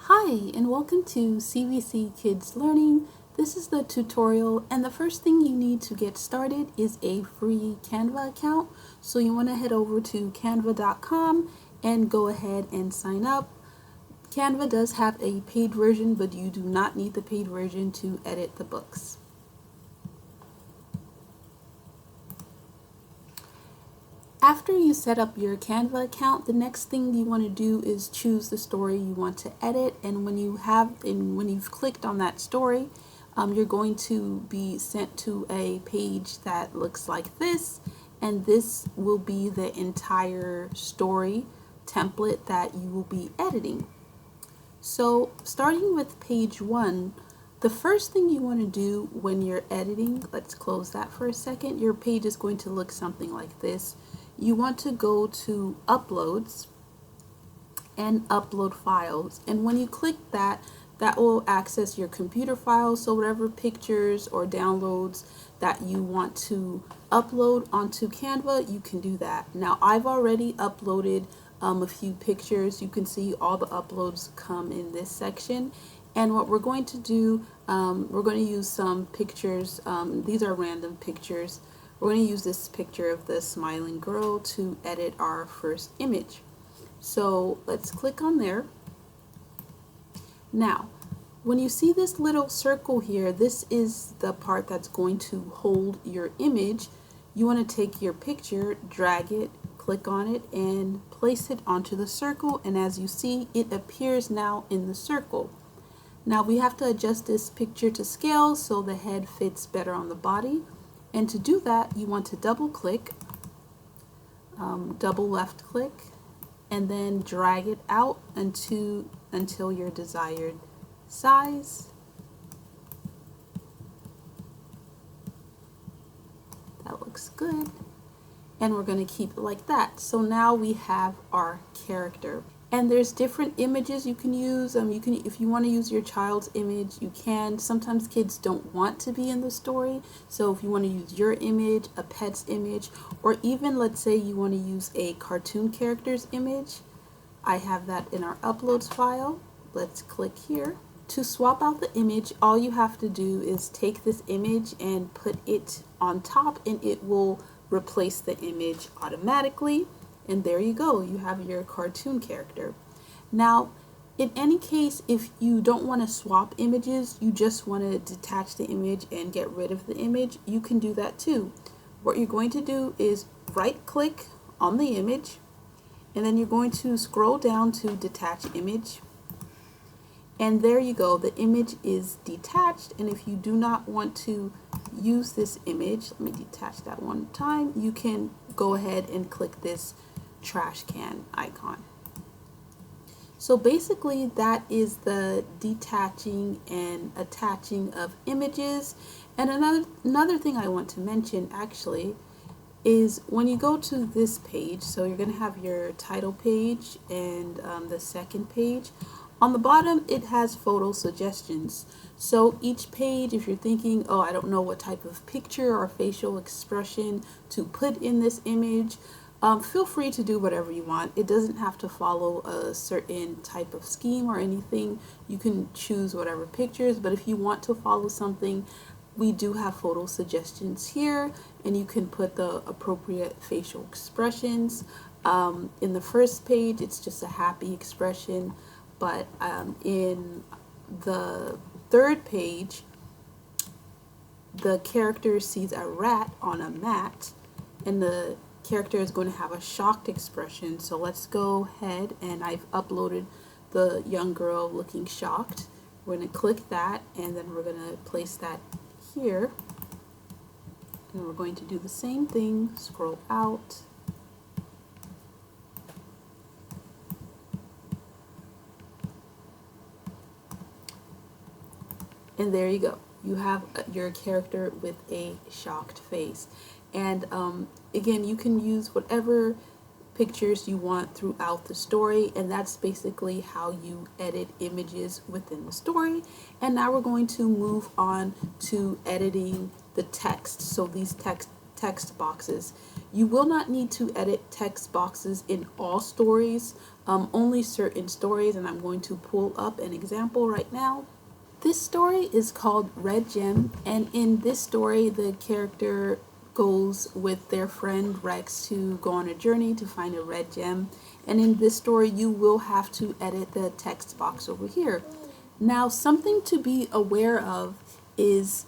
Hi, and welcome to CVC Kids Learning. This is the tutorial, and the first thing you need to get started is a free Canva account. So you want to head over to canva.com and go ahead and sign up. Canva does have a paid version, but you do not need the paid version to edit the books. After you set up your Canva account, the next thing you want to do is choose the story you want to edit. And when you've clicked on that story, you're going to be sent to a page that looks like this, and this will be the entire story template that you will be editing. So starting with page 1, the first thing you want to do when you're editing, let's close that for a second, your page is going to look something like this. You want to go to Uploads and Upload Files, and when you click that, that will access your computer files, so whatever pictures or downloads that you want to upload onto Canva, you can do that. Now I've already uploaded a few pictures. You can see all the uploads come in this section, and what we're going to do, we're going to use some pictures. These are random pictures. We're going to use this picture of the smiling girl to edit our first image. So let's click on there. Now, when you see this little circle here, this is the part that's going to hold your image. You want to take your picture, drag it, click on it, and place it onto the circle. And as you see, it appears now in the circle. Now we have to adjust this picture to scale so the head fits better on the body. And to do that, you want to double click, double left click, and then drag it out until your desired size. That looks good. And we're going to keep it like that. So now we have our character. And there's different images you can use. If you want to use your child's image, you can. Sometimes kids don't want to be in the story. So if you want to use your image, a pet's image, or even let's say you want to use a cartoon character's image, I have that in our uploads file. Let's click here. To swap out the image, all you have to do is take this image and put it on top, and it will replace the image automatically. And there you go, you have your cartoon character. Now, in any case, if you don't want to swap images, you just want to detach the image and get rid of the image, you can do that too. What you're going to do is right click on the image, and then you're going to scroll down to detach image. And there you go, the image is detached. And if you do not want to use this image, let me detach that one time, you can go ahead and click this trash can icon. So basically that is the detaching and attaching of images. And another thing I want to mention actually is when you go to this page, so you're going to have your title page and the second page. On the bottom, it has photo suggestions. So each page, if you're thinking, oh, I don't know what type of picture or facial expression to put in this image, feel free to do whatever you want. It doesn't have to follow a certain type of scheme or anything. You can choose whatever pictures, but if you want to follow something, we do have photo suggestions here, and you can put the appropriate facial expressions. In the first page, it's just a happy expression, but in the third page, the character sees a rat on a mat, and the character is going to have a shocked expression. So let's go ahead, and I've uploaded the young girl looking shocked. We're going to click that, and then we're going to place that here, and we're going to do the same thing, scroll out, and there you go. You have your character with a shocked face. And again, you can use whatever pictures you want throughout the story, and that's basically how you edit images within the story. And now we're going to move on to editing the text. So these text boxes. You will not need to edit text boxes in all stories. only certain stories, and I'm going to pull up an example right now. This story is called Red Gem, and in this story the character goes with their friend Rex to go on a journey to find a red gem, and in this story you will have to edit the text box over here. Now, something to be aware of is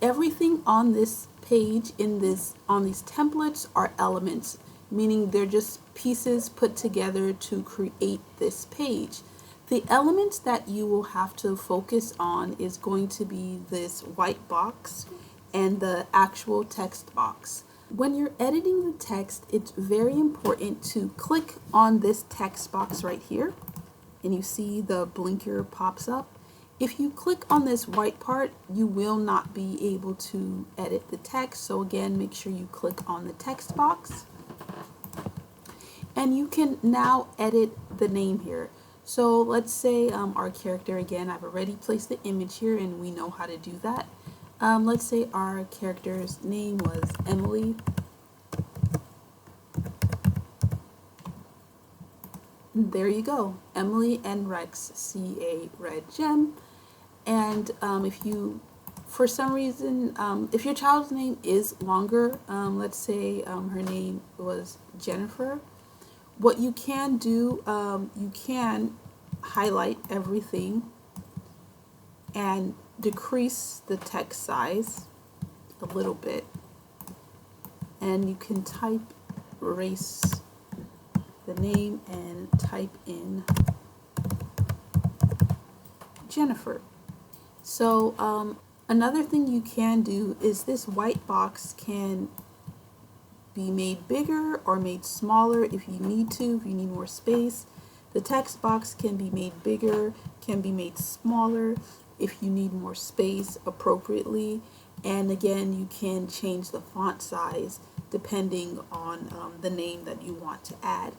everything on this page on these templates are elements, meaning they're just pieces put together to create this page. The elements that you will have to focus on is going to be this white box and the actual text box. When you're editing the text, it's very important to click on this text box right here, and you see the blinker pops up. If you click on this white part, you will not be able to edit the text. So again, make sure you click on the text box. And you can now edit the name here. So let's say our character, again, I've already placed the image here and we know how to do that. Let's say our character's name was Emily. There you go. Emily and Rex see a red gem. And if you, for some reason, if your child's name is longer, let's say her name was Jennifer, what you can do, you can highlight everything and decrease the text size a little bit, and you can erase the name and type in Jennifer. So another thing you can do is this white box can be made bigger or made smaller if you need to, if you need more space. The text box can be made bigger, can be made smaller if you need more space appropriately. And again, you can change the font size depending on the name that you want to add.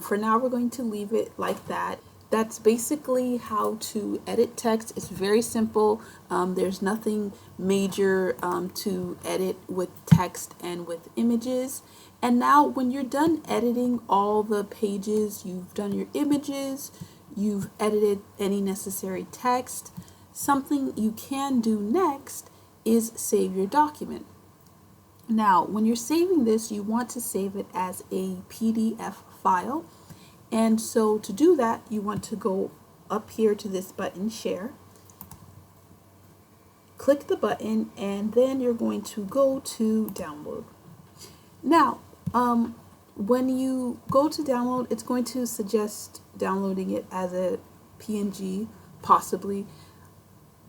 For now, we're going to leave it like that. That's basically how to edit text. It's very simple. There's nothing major to edit with text and with images. And now when you're done editing all the pages, you've done your images, you've edited any necessary text, something you can do next is save your document. Now, when you're saving this, you want to save it as a PDF file. And so to do that, you want to go up here to this button, Share. Click the button, and then you're going to go to Download. Now, when you go to download, it's going to suggest downloading it as a PNG, possibly.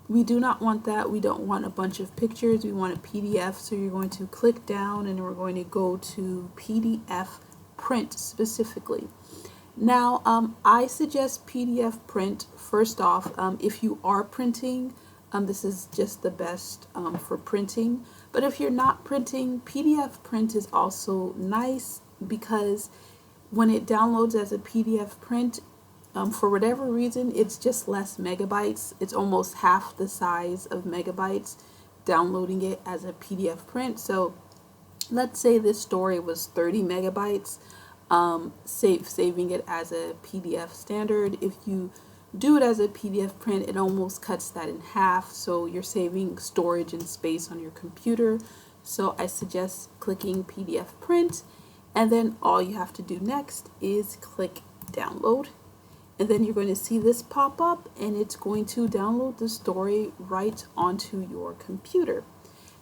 We do not want that. We don't want a bunch of pictures. We want a PDF. So you're going to click down, and we're going to go to PDF Print specifically. Now, I suggest PDF print first off. If you are printing, this is just the best for printing. But if you're not printing, PDF print is also nice because when it downloads as a PDF print, for whatever reason, it's just less megabytes. It's almost half the size of megabytes downloading it as a PDF print. So let's say this story was 30 megabytes. Saving it as a PDF standard. If you do it as a PDF print, it almost cuts that in half, so you're saving storage and space on your computer. So I suggest clicking PDF print, and then all you have to do next is click download, and then you're going to see this pop up, and it's going to download the story right onto your computer.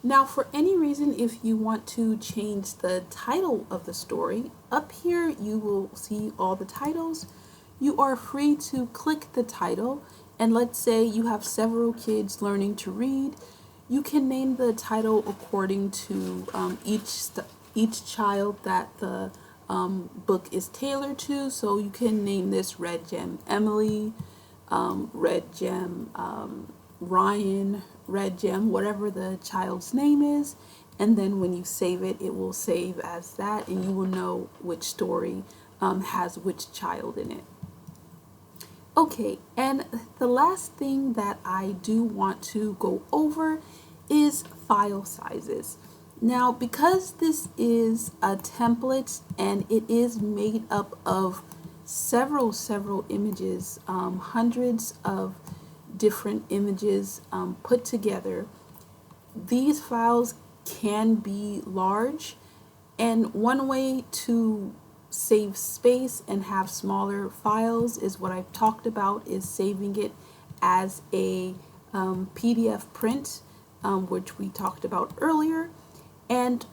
Now, for any reason, if you want to change the title of the story, up here you will see all the titles. You are free to click the title, and let's say you have several kids learning to read. You can name the title according to each child that the book is tailored to. So you can name this Red Gem Emily, Red Gem Ryan, Red Gem, whatever the child's name is, and then when you save it, it will save as that, and you will know which story has which child in it. Okay, and the last thing that I do want to go over is file sizes. Now, because this is a template and it is made up of several images, hundreds of different images put together. These files can be large, and one way to save space and have smaller files is what I've talked about, is saving it as a PDF print, which we talked about earlier. And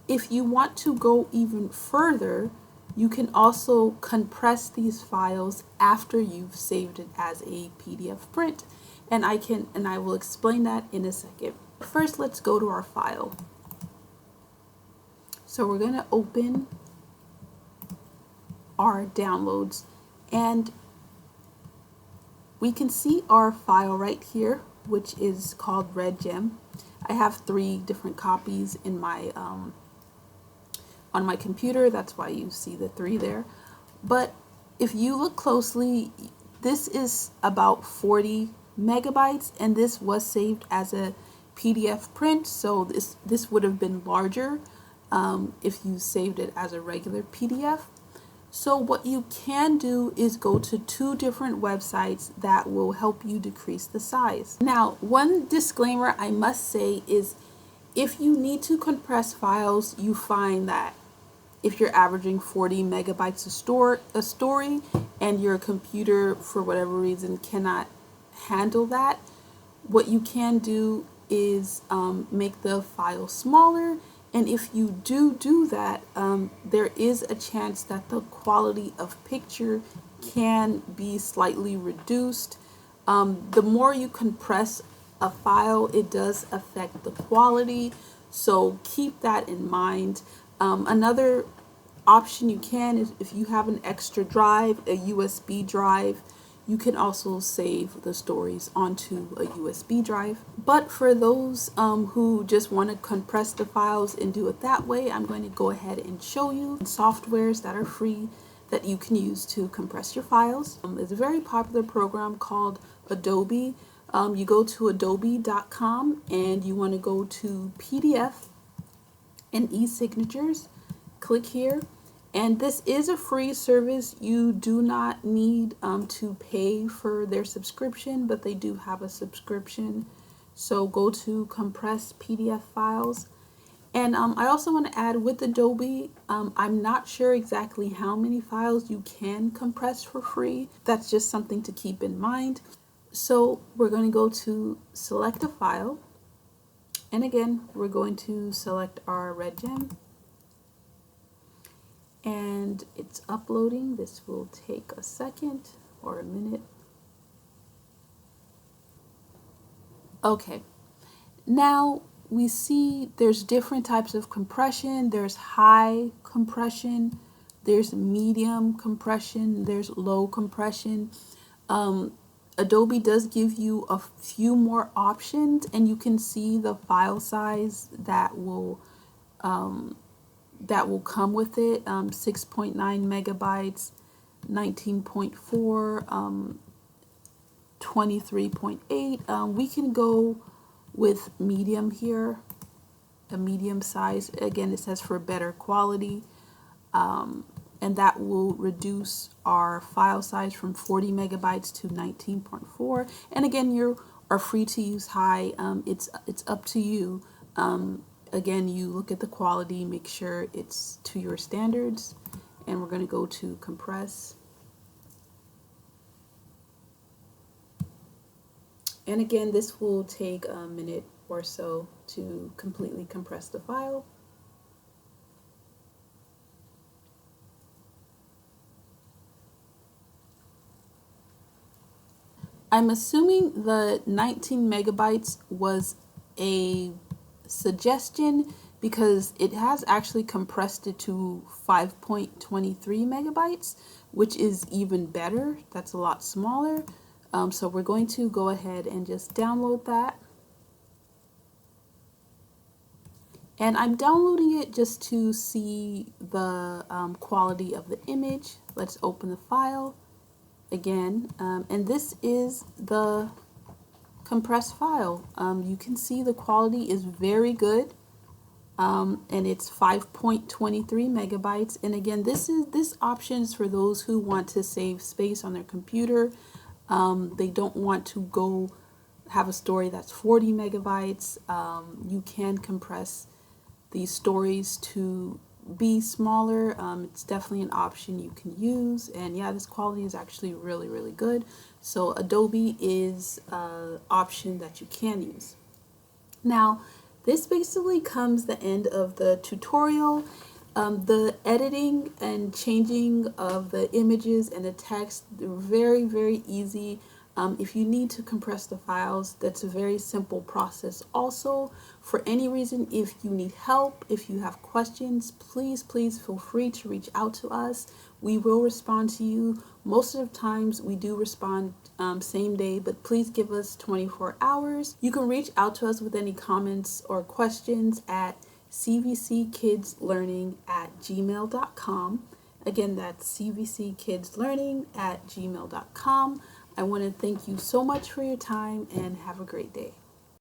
if you want to go even further, you can also compress these files after you've saved it as a PDF print. And I will explain that in a second. First, let's go to our file. So we're going to open our downloads, and we can see our file right here, which is called Red Gem. I have 3 different copies in my on my computer. That's why you see the 3 there. But if you look closely, this is about 40 megabytes, and this was saved as a PDF print, so this would have been larger if you saved it as a regular PDF. So what you can do is go to 2 different websites that will help you decrease the size. Now, one disclaimer I must say is, if you need to compress files, you find that if you're averaging 40 megabytes a story and your computer for whatever reason cannot handle that, what you can do is make the file smaller. And if you do that, there is a chance that the quality of picture can be slightly reduced. The more you compress a file, it does affect the quality, so keep that in mind. Another option you can is, if you have an extra drive, a USB drive, you can also save the stories onto a USB drive. But for those who just want to compress the files and do it that way, I'm going to go ahead and show you softwares that are free that you can use to compress your files. It's a very popular program called Adobe. You go to adobe.com and you want to go to PDF and e-signatures. Click here. And this is a free service. You do not need to pay for their subscription, but they do have a subscription. So go to compress PDF files. And I also want to add, with Adobe, I'm not sure exactly how many files you can compress for free. That's just something to keep in mind. So we're going to go to select a file. And again, we're going to select our Red Gem. And it's uploading. This will take a second or a minute. Okay, now we see there's different types of compression. There's high compression, there's medium compression, there's low compression. Adobe does give you a few more options, and you can see the file size that will come with it, 6.9 megabytes, 19.4, 23.8. We can go with medium here, a medium size. Again, it says for better quality, and that will reduce our file size from 40 megabytes to 19.4. And again, you are free to use high. It's up to you. Again, you look at the quality, make sure it's to your standards, and we're going to go to compress. And again, this will take a minute or so to completely compress the file. I'm assuming the 19 megabytes was a suggestion, because it has actually compressed it to 5.23 megabytes, which is even better. That's a lot smaller. So we're going to go ahead and just download that. And I'm downloading it just to see the quality of the image. Let's open the file again. And this is the compressed file. You can see the quality is very good. and it's 5.23 megabytes. And again, this option is for those who want to save space on their computer. They don't want to go have a story that's 40 megabytes. You can compress these stories to be smaller. It's definitely an option you can use, and yeah, this quality is actually really good. So Adobe is an option that you can use. Now, this basically comes the end of the tutorial. The editing and changing of the images and the text, they're very easy. If you need to compress the files, that's a very simple process. Also, for any reason, if you need help, if you have questions, please feel free to reach out to us. We will respond to you. Most of the times we do respond same day, but please give us 24 hours. You can reach out to us with any comments or questions at cvckidslearning@gmail.com. Again, that's cvckidslearning@gmail.com. I want to thank you so much for your time and have a great day.